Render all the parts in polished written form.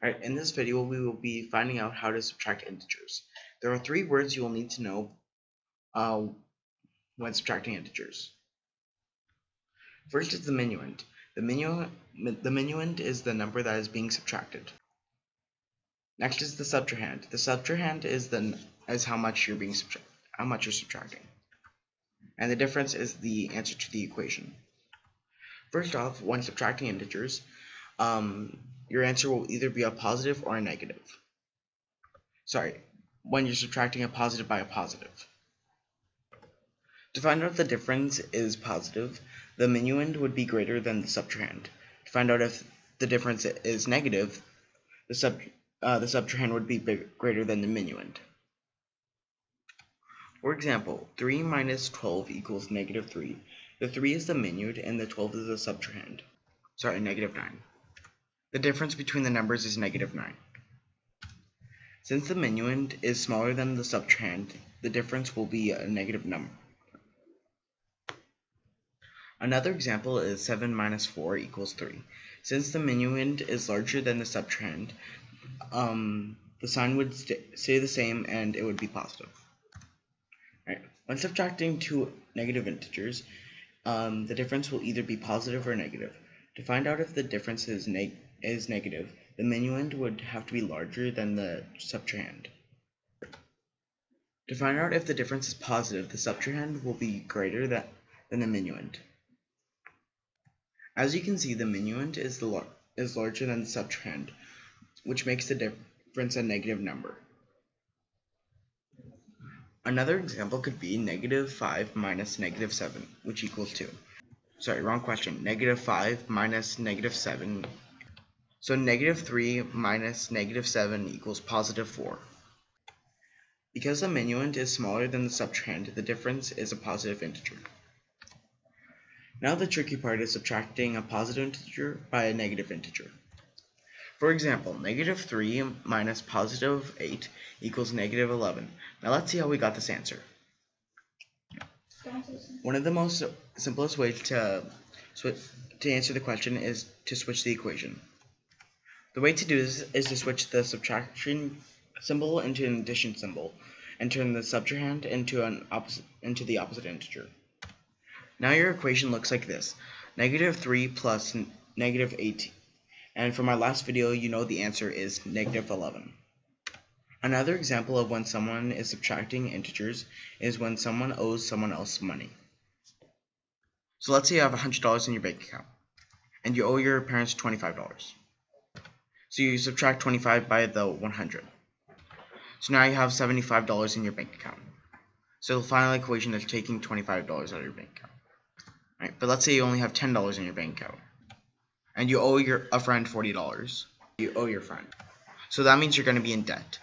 Alright, in this video we will be finding out how to subtract integers. There are three words you will need to know when subtracting integers. First is the minuend. The minuend is the number that is being subtracted. Next is the subtrahend. The subtrahend is how much you're subtracting. And the difference is the answer to the equation. First off, when subtracting integers, your answer will either be a positive or a negative. Sorry, when you're subtracting a positive by a positive. To find out if the difference is positive, the minuend would be greater than the subtrahend. To find out if the difference is negative, the subtrahend would be greater than the minuend. For example, 3 minus 12 equals negative 3. The 3 is the minuend and the 12 is the subtrahend. Sorry, negative 9. The difference between the numbers is negative 9. Since the minuend is smaller than the subtrahend, the difference will be a negative number. Another example is 7 minus 4 equals 3. Since the minuend is larger than the subtrahend, the sign would stay the same and it would be positive. Right. When subtracting two negative integers, the difference will either be positive or negative. To find out if the difference is negative, the minuend would have to be larger than the subtrahend. To find out if the difference is positive, the subtrahend will be greater than the minuend. As you can see, the minuend is larger than the subtrahend, which makes the difference a negative number. Another example could be negative 5 minus negative 7, which equals 2. Sorry, wrong question. Negative 5 minus negative 7. So negative 3 minus negative 7 equals positive 4. Because the minuend is smaller than the subtrahend, the difference is a positive integer. Now the tricky part is subtracting a positive integer by a negative integer. For example, negative 3 minus positive 8 equals negative 11. Now let's see how we got this answer. One of the most simplest ways to answer the question is to switch the equation. The way to do this is to switch the subtraction symbol into an addition symbol and turn the subtrahend into the opposite integer. Now your equation looks like this: negative 3 plus negative 8. And from our last video, you know the answer is negative 11. Another example of when someone is subtracting integers is when someone owes someone else money. So let's say you have $100 in your bank account, and you owe your parents $25. So you subtract 25 by the 100. So now you have $75 in your bank account. So the final equation is taking $25 out of your bank account. Right, but let's say you only have $10 in your bank account, and you owe a friend $40. You owe your friend. So that means you're going to be in debt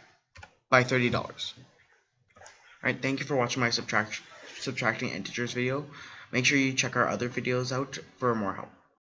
by $30. Alright, thank you for watching my subtracting integers video. Make sure you check our other videos out for more help.